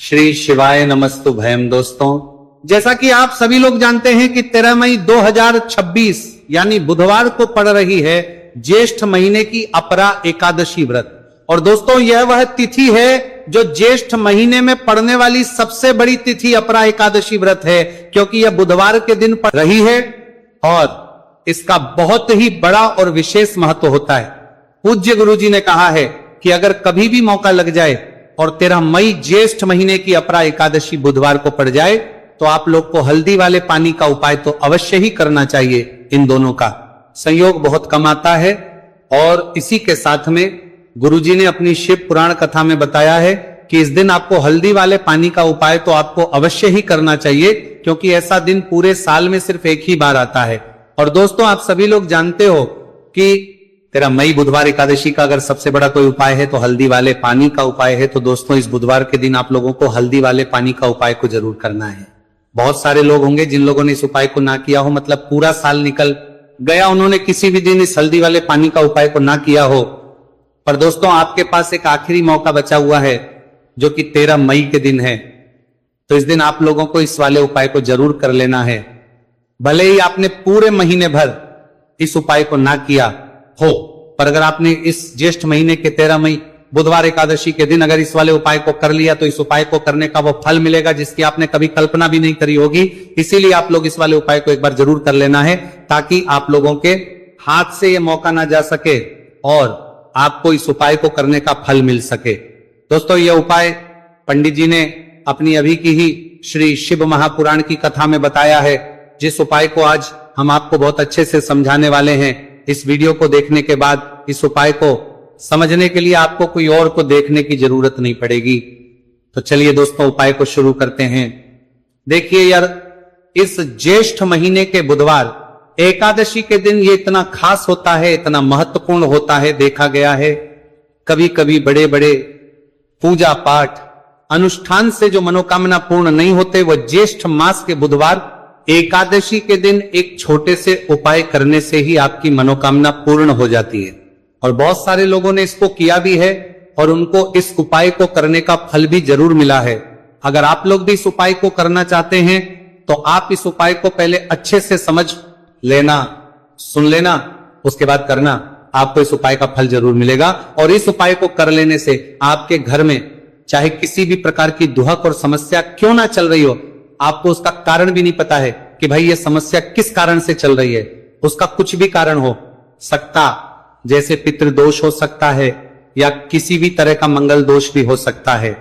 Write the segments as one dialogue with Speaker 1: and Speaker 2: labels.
Speaker 1: श्री शिवाय नमस्तु भयम। दोस्तों, जैसा कि आप सभी लोग जानते हैं कि 13 मई 2026 यानी बुधवार को पड़ रही है ज्येष्ठ महीने की अपरा एकादशी व्रत। और दोस्तों, यह वह तिथि है जो ज्येष्ठ महीने में पड़ने वाली सबसे बड़ी तिथि अपरा एकादशी व्रत है, क्योंकि यह बुधवार के दिन पड़ रही है और इसका बहुत ही बड़ा और विशेष महत्व होता है। पूज्य गुरुजी ने कहा है कि अगर कभी भी मौका लग जाए और 13 मई ज्येष्ठ महीने की अपरा एकादशी बुधवार को पड़ जाए तो आप लोग को हल्दी वाले पानी का उपाय तो अवश्य ही करना चाहिए। इन दोनों का संयोग बहुत कम आता है। और इसी के साथ में गुरुजी ने अपनी शिव पुराण कथा में बताया है कि इस दिन आपको हल्दी वाले पानी का उपाय तो आपको अवश्य ही करना चाहिए, क्योंकि ऐसा दिन पूरे साल में सिर्फ एक ही बार आता है। और दोस्तों, आप सभी लोग जानते हो कि 13 मई बुधवार एकादशी का अगर सबसे बड़ा कोई उपाय है तो हल्दी वाले पानी का उपाय है। तो दोस्तों, इस बुधवार के दिन आप लोगों को हल्दी वाले पानी का उपाय को जरूर करना है। बहुत सारे लोग होंगे जिन लोगों ने इस उपाय को ना किया हो, मतलब पूरा साल निकल गया, उन्होंने किसी भी दिन इस हल्दी वाले पानी का उपाय को ना किया हो। पर दोस्तों, आपके पास एक आखिरी मौका बचा हुआ है जो कि 13 मई के दिन है। तो इस दिन आप लोगों को इस वाले उपाय को जरूर कर लेना है। भले ही आपने पूरे महीने भर इस उपाय को ना किया हो, पर अगर आपने इस ज्येष्ठ महीने के 13 मई बुधवार एकादशी के दिन अगर इस वाले उपाय को कर लिया तो इस उपाय को करने का वो फल मिलेगा जिसकी आपने कभी कल्पना भी नहीं करी होगी। इसीलिए आप लोग इस वाले उपाय को एक बार जरूर कर लेना है, ताकि आप लोगों के हाथ से ये मौका ना जा सके और आपको इस उपाय को करने का फल मिल सके। दोस्तों, यह उपाय पंडित जी ने अपनी अभी की ही श्री शिव महापुराण की कथा में बताया है, जिस उपाय को आज हम आपको बहुत अच्छे से समझाने वाले हैं। इस वीडियो को देखने के बाद इस उपाय को समझने के लिए आपको कोई और को देखने की जरूरत नहीं पड़ेगी। तो चलिए दोस्तों, उपाय को शुरू करते हैं। देखिए यार, इस ज्येष्ठ महीने के बुधवार एकादशी के दिन ये इतना खास होता है, इतना महत्वपूर्ण होता है। देखा गया है कभी कभी बड़े बड़े पूजा पाठ अनुष्ठान से जो मनोकामना पूर्ण नहीं होते, वह ज्येष्ठ मास के बुधवार एकादशी के दिन एक छोटे से उपाय करने से ही आपकी मनोकामना पूर्ण हो जाती है। और बहुत सारे लोगों ने इसको किया भी है और उनको इस उपाय को करने का फल भी जरूर मिला है। अगर आप लोग भी इस उपाय को करना चाहते हैं तो आप इस उपाय को पहले अच्छे से समझ लेना, सुन लेना, उसके बाद करना। आपको इस उपाय का फल जरूर मिलेगा। और इस उपाय को कर लेने से आपके घर में चाहे किसी भी प्रकार की दुहक और समस्या क्यों ना चल रही हो, आपको उसका कारण भी नहीं पता है कि भाई ये समस्या किस कारण से चल रही है, उसका कुछ भी कारण हो सकता, जैसे पितृदोष हो सकता है या किसी भी तरह का मंगल दोष भी हो सकता है।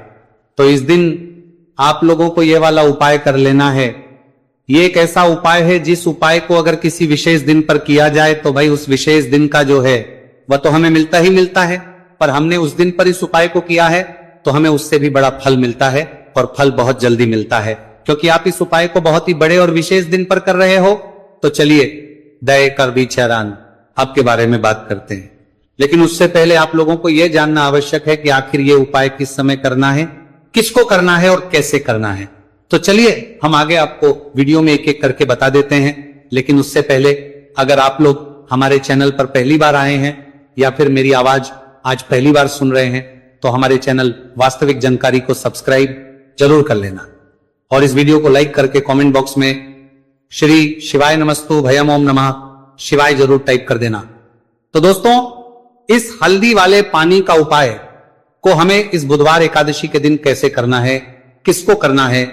Speaker 1: तो इस दिन आप लोगों को यह वाला उपाय कर लेना है। ये एक ऐसा उपाय है जिस उपाय को अगर किसी विशेष दिन पर किया जाए तो भाई उस विशेष दिन का जो है वह तो हमें मिलता ही मिलता है, पर हमने उस दिन पर इस उपाय को किया है तो हमें उससे भी बड़ा फल मिलता है, और फल बहुत जल्दी मिलता है, क्योंकि आप इस उपाय को बहुत ही बड़े और विशेष दिन पर कर रहे हो। तो चलिए दया कर विचारान आपके बारे में बात करते हैं। लेकिन उससे पहले आप लोगों को यह जानना आवश्यक है कि आखिर ये उपाय किस समय करना है, किसको करना है और कैसे करना है। तो चलिए हम आगे आपको वीडियो में एक एक करके बता देते हैं। लेकिन उससे पहले अगर आप लोग हमारे चैनल पर पहली बार आए हैं या फिर मेरी आवाज आज पहली बार सुन रहे हैं तो हमारे चैनल वास्तविक जानकारी को सब्सक्राइब जरूर कर लेना और इस वीडियो को लाइक करके कमेंट बॉक्स में श्री शिवाय नमस्तु भयम ओम नमः शिवाय जरूर टाइप कर देना। तो दोस्तों, इस हल्दी वाले पानी का उपाय को हमें इस बुधवार एकादशी के दिन कैसे करना है, किसको करना है,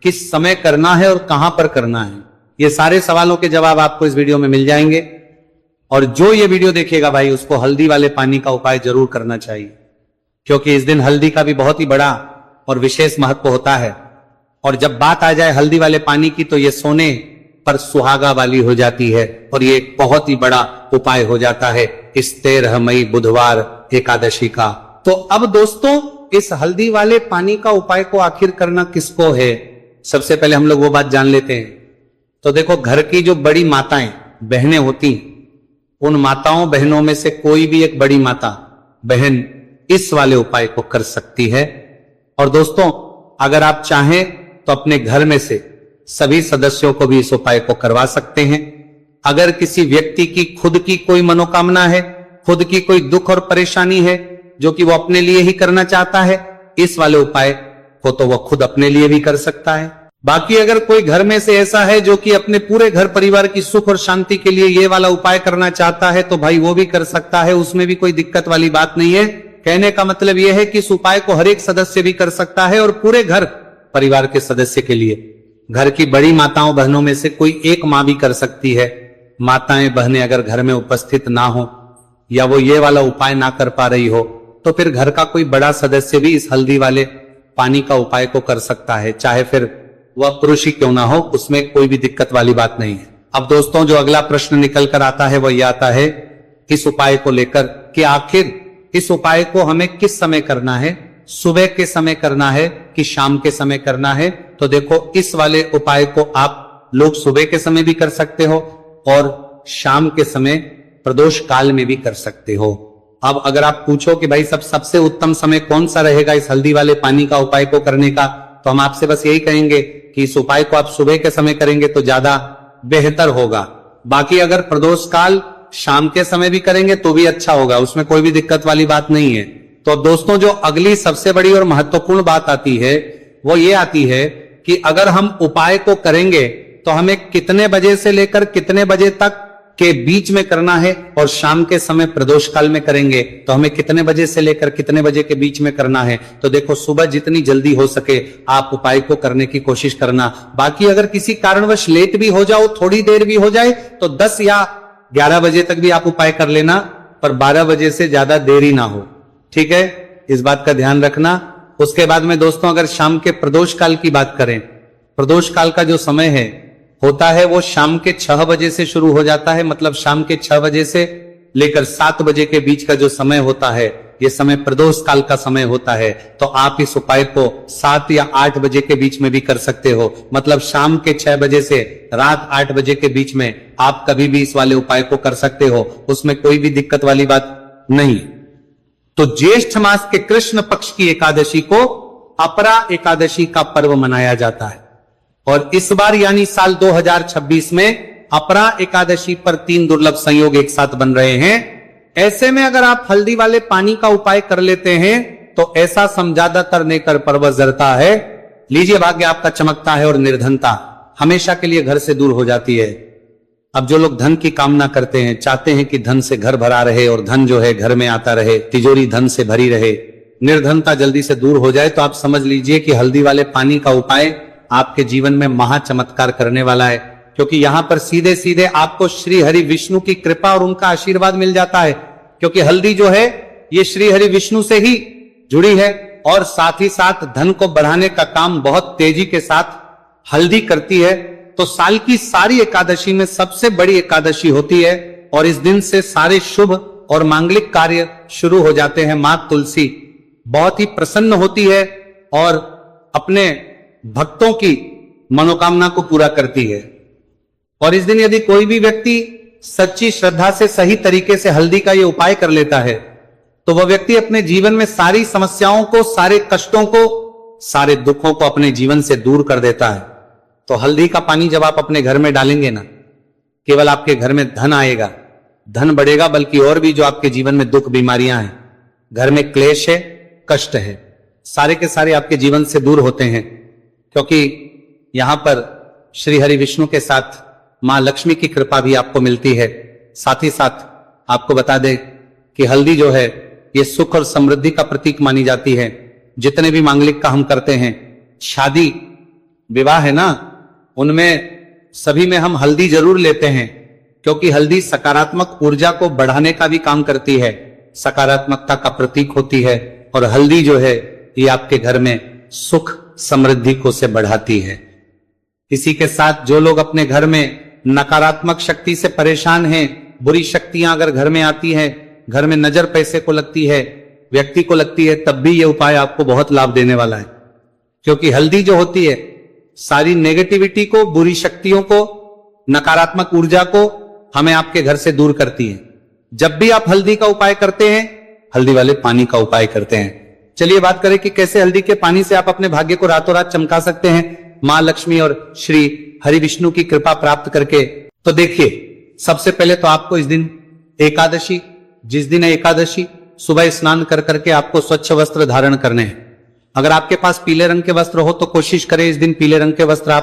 Speaker 1: किस समय करना है और कहां पर करना है, ये सारे सवालों के जवाब आपको इस वीडियो में मिल जाएंगे। और जो ये वीडियो देखेगा भाई उसको हल्दी वाले पानी का उपाय जरूर करना चाहिए, क्योंकि इस दिन हल्दी का भी बहुत ही बड़ा और विशेष महत्व होता है। और जब बात आ जाए हल्दी वाले पानी की तो ये सोने पर सुहागा वाली हो जाती है और ये एक बहुत ही बड़ा उपाय हो जाता है इस 13 मई बुधवार एकादशी का। तो अब दोस्तों, इस हल्दी वाले पानी का उपाय को आखिर करना किसको है, सबसे पहले हम लोग वो बात जान लेते हैं। तो देखो, घर की जो बड़ी माताएं बहनें होती, उन माताओं बहनों में से कोई भी एक बड़ी माता बहन इस वाले उपाय को कर सकती है। और दोस्तों, अगर आप चाहें तो अपने घर में से सभी सदस्यों को भी इस उपाय को करवा सकते हैं। अगर किसी व्यक्ति की खुद की कोई मनोकामना है, खुद की कोई दुख और परेशानी है जो कि वो अपने लिए ही करना चाहता है, इस वाले उपाय हो तो वह खुद अपने लिए भी कर सकता है। बाकी अगर कोई घर में से ऐसा है जो कि अपने पूरे घर परिवार की सुख और शांति के लिए ये वाला उपाय करना चाहता है तो भाई वो भी कर सकता है, उसमें भी कोई दिक्कत वाली बात नहीं है। कहने का मतलब यह है कि इस उपाय को हर एक सदस्य भी कर सकता है और पूरे घर परिवार के सदस्य के लिए, घर की बड़ी माताओं बहनों में से कोई एक मां भी कर सकती है। माताएं बहनें अगर घर में उपस्थित ना हो या वो ये वाला उपाय ना कर पा रही हो तो फिर घर का कोई बड़ा सदस्य भी इस हल्दी वाले पानी का उपाय को कर सकता है, चाहे फिर वह पुरुष ही क्यों ना हो, उसमें कोई भी दिक्कत वाली बात नहीं है। अब दोस्तों जो अगला प्रश्न निकल कर आता है वह यह आता है इस उपाय को लेकर कि आखिर इस उपाय को हमें किस समय करना है, सुबह के समय करना है कि शाम के समय करना है। तो देखो इस वाले उपाय को आप लोग सुबह के समय भी कर सकते हो और शाम के समय प्रदोष काल में भी कर सकते हो। अब अगर आप पूछो कि भाई सबसे उत्तम समय कौन सा रहेगा इस हल्दी वाले पानी का उपाय को करने का, तो हम आपसे बस यही कहेंगे कि इस उपाय को आप सुबह के समय करेंगे तो ज्यादा बेहतर होगा। बाकी अगर प्रदोष काल शाम के समय भी करेंगे तो भी अच्छा होगा, उसमें कोई भी दिक्कत वाली बात नहीं है। तो दोस्तों जो अगली सबसे बड़ी और महत्वपूर्ण बात आती है वो ये आती है कि अगर हम उपाय को करेंगे तो हमें कितने बजे से लेकर कितने बजे तक के बीच में करना है, और शाम के समय प्रदोष काल में करेंगे तो हमें कितने बजे से लेकर कितने बजे के बीच में करना है। तो देखो सुबह जितनी जल्दी हो सके आप उपाय को करने की कोशिश करना। बाकी अगर किसी कारणवश लेट भी हो जाओ, थोड़ी देर भी हो जाए तो 10 या 11 बजे तक भी आप उपाय कर लेना, पर 12 बजे से ज्यादा देरी ना हो, ठीक है, इस बात का ध्यान रखना। उसके बाद में दोस्तों अगर शाम के प्रदोष काल की बात करें, प्रदोष काल का जो समय है होता है वो शाम के 6 बजे से शुरू हो जाता है, मतलब शाम के 6 बजे से लेकर 7 बजे के बीच का जो समय होता है ये समय प्रदोष काल का समय होता है। तो आप इस उपाय को 7 या 8 बजे के बीच में भी कर सकते हो, मतलब शाम के 6 बजे से रात 8 बजे के बीच में आप कभी भी इस वाले उपाय को कर सकते हो, उसमें कोई भी दिक्कत वाली बात नहीं। तो ज्येष्ठ मास के कृष्ण पक्ष की एकादशी को अपरा एकादशी का पर्व मनाया जाता है और इस बार यानी साल 2026 में अपरा एकादशी पर 3 दुर्लभ संयोग एक साथ बन रहे हैं। ऐसे में अगर आप हल्दी वाले पानी का उपाय कर लेते हैं तो ऐसा समझादा करने कर पर्व जरता है, लीजिए भाग्य आपका चमकता है और निर्धनता हमेशा के लिए घर से दूर हो जाती है। अब जो लोग धन की कामना करते हैं, चाहते हैं कि धन से घर भरा रहे और धन जो है घर में आता रहे, तिजोरी धन से भरी रहे, निर्धनता जल्दी से दूर हो जाए, तो आप समझ लीजिए कि हल्दी वाले पानी का उपाय आपके जीवन में महा चमत्कार करने वाला है। क्योंकि यहां पर सीधे सीधे आपको श्री हरि विष्णु की कृपा और उनका आशीर्वाद मिल जाता है, क्योंकि हल्दी जो है ये श्री हरि विष्णु से ही जुड़ी है और साथ ही साथ धन को बढ़ाने का काम बहुत तेजी के साथ हल्दी करती है। तो साल की सारी एकादशी में सबसे बड़ी एकादशी होती है और इस दिन से सारे शुभ और मांगलिक कार्य शुरू हो जाते हैं। मां तुलसी बहुत ही प्रसन्न होती है और अपने भक्तों की मनोकामना को पूरा करती है। और इस दिन यदि कोई भी व्यक्ति सच्ची श्रद्धा से सही तरीके से हल्दी का ये उपाय कर लेता है तो वह व्यक्ति अपने जीवन में सारी समस्याओं को, सारे कष्टों को, सारे दुखों को अपने जीवन से दूर कर देता है। तो हल्दी का पानी जब आप अपने घर में डालेंगे ना, केवल आपके घर में धन आएगा, धन बढ़ेगा, बल्कि और भी जो आपके जीवन में दुख बीमारियां हैं, घर में क्लेश है, कष्ट है, सारे के सारे आपके जीवन से दूर होते हैं। क्योंकि यहां पर श्री हरि विष्णु के साथ मां लक्ष्मी की कृपा भी आपको मिलती है। साथ ही साथ आपको बता दें कि हल्दी जो है ये सुख और समृद्धि का प्रतीक मानी जाती है। जितने भी मांगलिक का हम करते हैं, शादी विवाह है ना, उनमें सभी में हम हल्दी जरूर लेते हैं, क्योंकि हल्दी सकारात्मक ऊर्जा को बढ़ाने का भी काम करती है, सकारात्मकता का प्रतीक होती है। और हल्दी जो है ये आपके घर में सुख समृद्धि को से बढ़ाती है। इसी के साथ जो लोग अपने घर में नकारात्मक शक्ति से परेशान हैं, बुरी शक्तियां अगर घर में आती हैं, घर में नजर पैसे को लगती है, व्यक्ति को लगती है, तब भी यह उपाय आपको बहुत लाभ देने वाला है। क्योंकि हल्दी जो होती है सारी नेगेटिविटी को, बुरी शक्तियों को, नकारात्मक ऊर्जा को हमें आपके घर से दूर करती है। जब भी आप हल्दी का उपाय करते हैं, हल्दी वाले पानी का उपाय करते हैं। चलिए बात करें कि कैसे हल्दी के पानी से आप अपने भाग्य को रातों रात चमका सकते हैं, मां लक्ष्मी और श्री हरि विष्णु की कृपा प्राप्त करके। तो देखिए, सबसे पहले तो आपको इस दिन एकादशी, जिस दिन है एकादशी, सुबह स्नान कर करके आपको स्वच्छ वस्त्र धारण करने हैं। अगर आपके पास पीले रंग के वस्त्र हो तो कोशिश करें इस दिन पीले रंग के वस्त्र आप